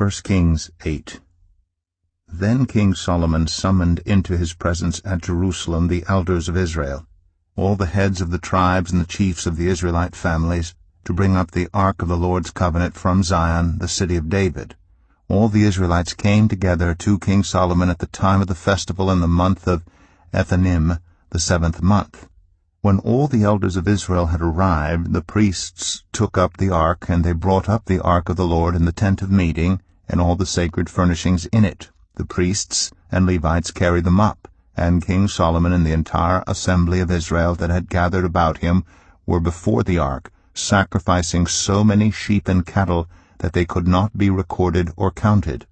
1 Kings 8. Then King Solomon summoned into his presence at Jerusalem the elders of Israel, all the heads of the tribes and the chiefs of the Israelite families, to bring up the ark of the Lord's covenant from Zion, the city of David. All the Israelites came together to King Solomon at the time of the festival in the month of Ethanim, the 7th month. When all the elders of Israel had arrived, the priests took up the ark, and they brought up the ark of the Lord in the tent of meeting, and all the sacred furnishings in it. The priests and Levites carried them up, and King Solomon and the entire assembly of Israel that had gathered about him were before the ark, sacrificing so many sheep and cattle that they could not be recorded or counted.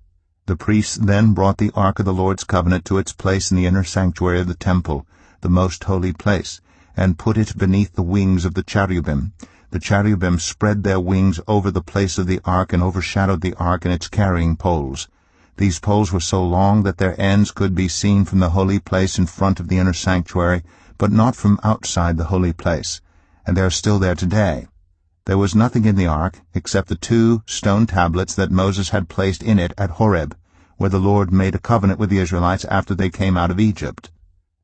The priests then brought the ark of the Lord's covenant to its place in the inner sanctuary of the temple, the most holy place, and put it beneath the wings of the cherubim. The cherubim spread their wings over the place of the ark and overshadowed the ark and its carrying poles. These poles were so long that their ends could be seen from the holy place in front of the inner sanctuary, but not from outside the holy place, and they are still there today. There was nothing in the ark except the 2 stone tablets that Moses had placed in it at Horeb, where the Lord made a covenant with the Israelites after they came out of Egypt.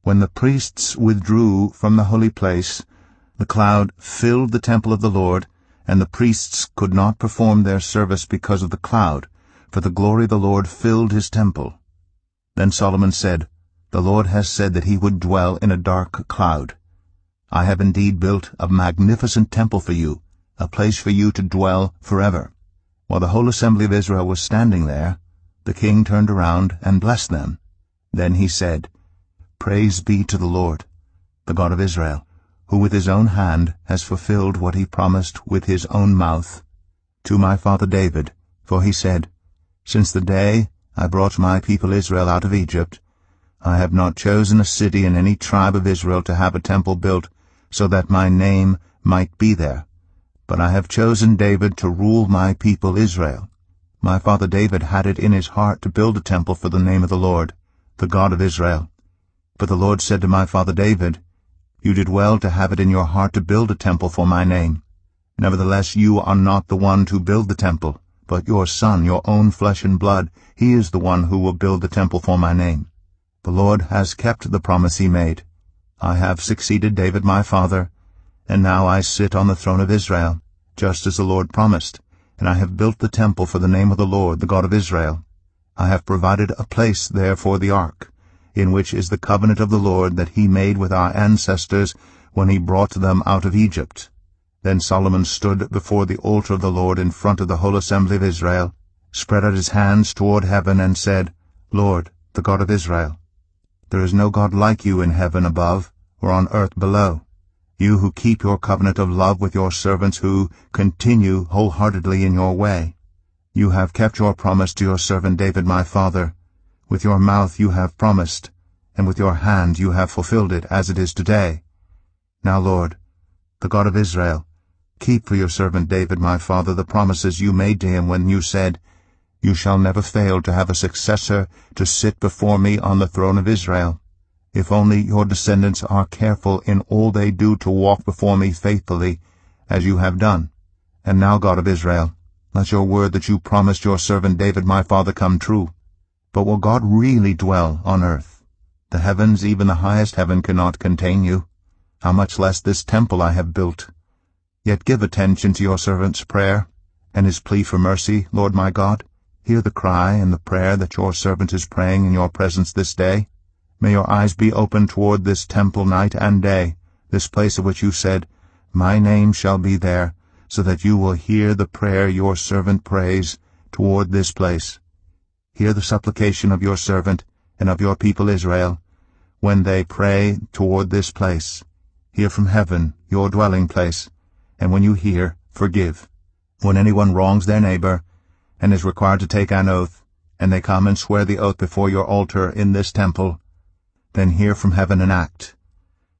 When the priests withdrew from the holy place, the cloud filled the temple of the Lord, and the priests could not perform their service because of the cloud, for the glory of the Lord filled his temple. Then Solomon said, "The Lord has said that he would dwell in a dark cloud. I have indeed built a magnificent temple for you, a place for you to dwell forever." While the whole assembly of Israel was standing there, the king turned around and blessed them. Then he said, "Praise be to the Lord, the God of Israel, who with his own hand has fulfilled what he promised with his own mouth to my father David, for he said, 'Since the day I brought my people Israel out of Egypt, I have not chosen a city in any tribe of Israel to have a temple built so that my name might be there. But I have chosen David to rule my people Israel.' My father David had it in his heart to build a temple for the name of the Lord, the God of Israel. But the Lord said to my father David, 'You did well to have it in your heart to build a temple for my name. Nevertheless you are not the one to build the temple, but your son, your own flesh and blood, he is the one who will build the temple for my name. The Lord has kept the promise he made. I have succeeded David my father, and now I sit on the throne of Israel, just as the Lord promised, and I have built the temple for the name of the Lord, the God of Israel. I have provided a place there for the ark, in which is the covenant of the Lord that he made with our ancestors when he brought them out of Egypt." Then Solomon stood before the altar of the Lord in front of the whole assembly of Israel, spread out his hands toward heaven, and said, "Lord, the God of Israel, there is no God like you in heaven above or on earth below, you who keep your covenant of love with your servants who continue wholeheartedly in your way. You have kept your promise to your servant David my father. With your mouth you have promised, and with your hand you have fulfilled it, as it is today. Now, Lord, the God of Israel, keep for your servant David my father the promises you made to him when you said, 'You shall never fail to have a successor to sit before me on the throne of Israel, if only your descendants are careful in all they do to walk before me faithfully, as you have done. And now, God of Israel, let your word that you promised your servant David my father come true. But will God really dwell on earth? The heavens, even the highest heaven, cannot contain you. How much less this temple I have built? Yet give attention to your servant's prayer and his plea for mercy, Lord my God. Hear the cry and the prayer that your servant is praying in your presence this day. May your eyes be open toward this temple night and day, this place of which you said, 'My name shall be there,' so that you will hear the prayer your servant prays toward this place. Hear the supplication of your servant and of your people Israel, when they pray toward this place. Hear from heaven, your dwelling place, and when you hear, forgive. When anyone wrongs their neighbor, and is required to take an oath, and they come and swear the oath before your altar in this temple, then hear from heaven and act.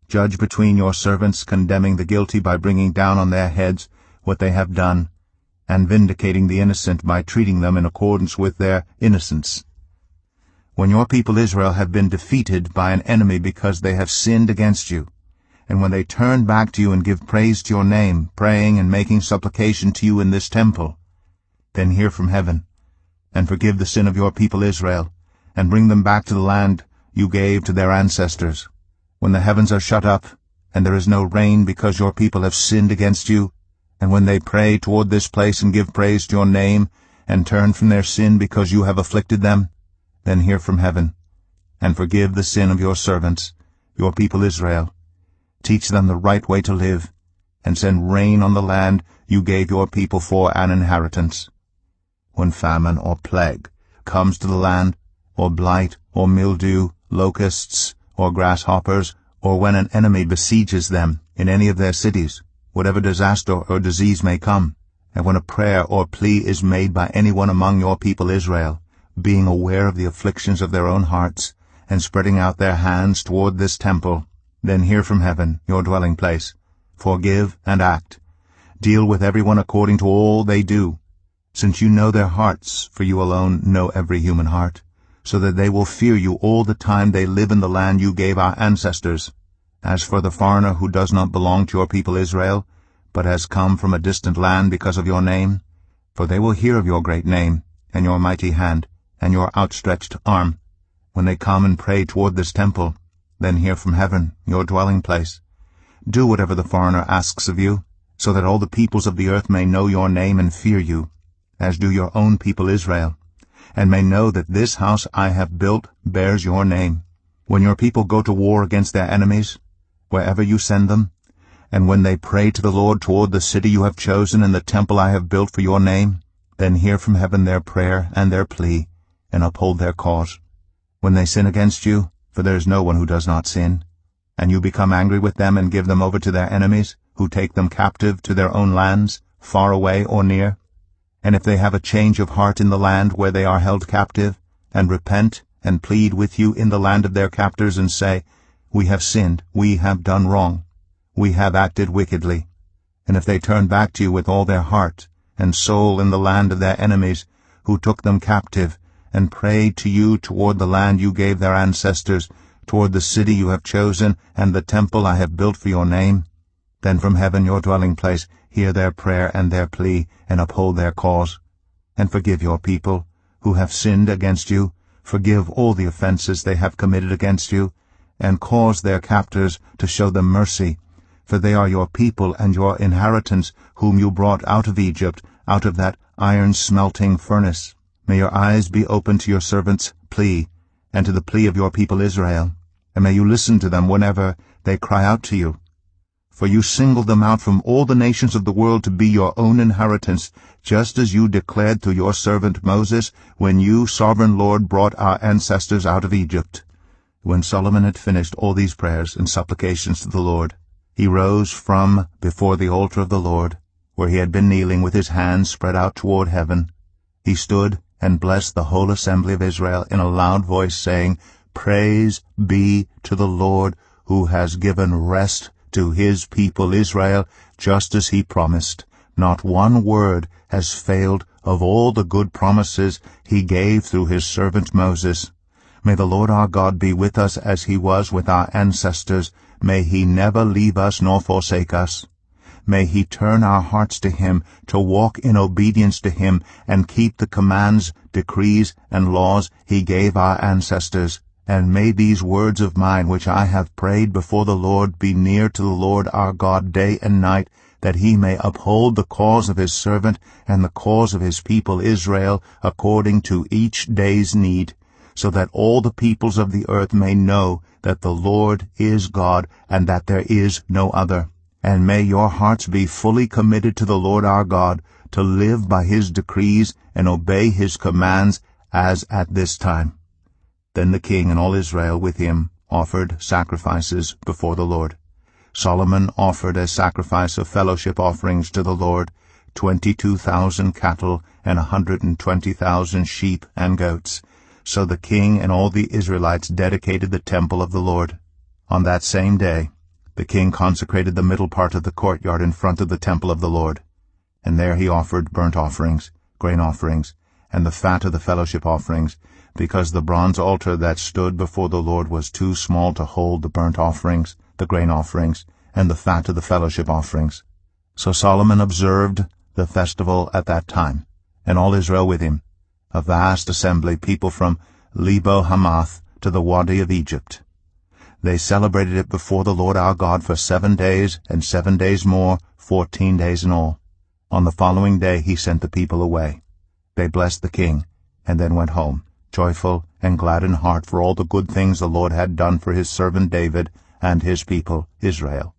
Judge between your servants, condemning the guilty by bringing down on their heads what they have done, and vindicating the innocent by treating them in accordance with their innocence. When your people Israel have been defeated by an enemy because they have sinned against you, and when they turn back to you and give praise to your name, praying and making supplication to you in this temple, then hear from heaven, and forgive the sin of your people Israel, and bring them back to the land you gave to their ancestors. When the heavens are shut up, and there is no rain because your people have sinned against you, and when they pray toward this place and give praise to your name, and turn from their sin because you have afflicted them, then hear from heaven, and forgive the sin of your servants, your people Israel. Teach them the right way to live, and send rain on the land you gave your people for an inheritance. When famine or plague comes to the land, or blight or mildew, locusts or grasshoppers, or when an enemy besieges them in any of their cities, whatever disaster or disease may come, and when a prayer or plea is made by anyone among your people Israel, being aware of the afflictions of their own hearts, and spreading out their hands toward this temple, then hear from heaven, your dwelling place. Forgive and act. Deal with everyone according to all they do, since you know their hearts, for you alone know every human heart, so that they will fear you all the time they live in the land you gave our ancestors. As for the foreigner who does not belong to your people Israel, but has come from a distant land because of your name, for they will hear of your great name, and your mighty hand, and your outstretched arm, when they come and pray toward this temple, then hear from heaven, your dwelling place. Do whatever the foreigner asks of you, so that all the peoples of the earth may know your name and fear you, as do your own people Israel, and may know that this house I have built bears your name. When your people go to war against their enemies, wherever you send them, and when they pray to the Lord toward the city you have chosen and the temple I have built for your name, then hear from heaven their prayer and their plea, and uphold their cause. When they sin against you, for there is no one who does not sin, and you become angry with them and give them over to their enemies, who take them captive to their own lands, far away or near, and if they have a change of heart in the land where they are held captive, and repent and plead with you in the land of their captors, and say, We have sinned, we have done wrong, we have acted wickedly, and if they turn back to you with all their heart and soul in the land of their enemies, who took them captive, and pray to you toward the land you gave their ancestors, toward the city you have chosen, and the temple I have built for your name, then from heaven your dwelling place hear their prayer and their plea, and uphold their cause. And forgive your people, who have sinned against you, forgive all the offenses they have committed against you, and cause their captors to show them mercy, for they are your people and your inheritance, whom you brought out of Egypt, out of that iron-smelting furnace. May your eyes be open to your servants' plea, and to the plea of your people Israel, and may you listen to them whenever they cry out to you. For you singled them out from all the nations of the world to be your own inheritance, just as you declared through your servant Moses, when you, sovereign Lord, brought our ancestors out of Egypt. When Solomon had finished all these prayers and supplications to the Lord, he rose from before the altar of the Lord, where he had been kneeling with his hands spread out toward heaven. He stood and blessed the whole assembly of Israel in a loud voice, saying, Praise be to the Lord, who has given rest to his people Israel, just as he promised. Not one word has failed of all the good promises he gave through his servant Moses. May the Lord our God be with us as he was with our ancestors. May he never leave us nor forsake us. May he turn our hearts to him, to walk in obedience to him, and keep the commands, decrees, and laws he gave our ancestors. And may these words of mine, which I have prayed before the Lord, be near to the Lord our God day and night, that he may uphold the cause of his servant and the cause of his people Israel according to each day's need, so that all the peoples of the earth may know that the Lord is God, and that there is no other. And may your hearts be fully committed to the Lord our God, to live by his decrees and obey his commands, as at this time. Then the king and all Israel with him offered sacrifices before the Lord. Solomon offered as sacrifice of fellowship offerings to the Lord 22,000 cattle and 120,000 sheep and goats. So the king and all the Israelites dedicated the temple of the Lord. On that same day the king consecrated the middle part of the courtyard in front of the temple of the Lord. And there he offered burnt offerings, grain offerings, and the fat of the fellowship offerings, because the bronze altar that stood before the Lord was too small to hold the burnt offerings, the grain offerings, and the fat of the fellowship offerings. So Solomon observed the festival at that time, and all Israel with him, a vast assembly, people from Lebo Hamath to the Wadi of Egypt. They celebrated it before the Lord our God for 7 days, and 7 days more, 14 days in all. On the following day he sent the people away. They blessed the king, and then went home, joyful and glad in heart for all the good things the Lord had done for his servant David and his people Israel.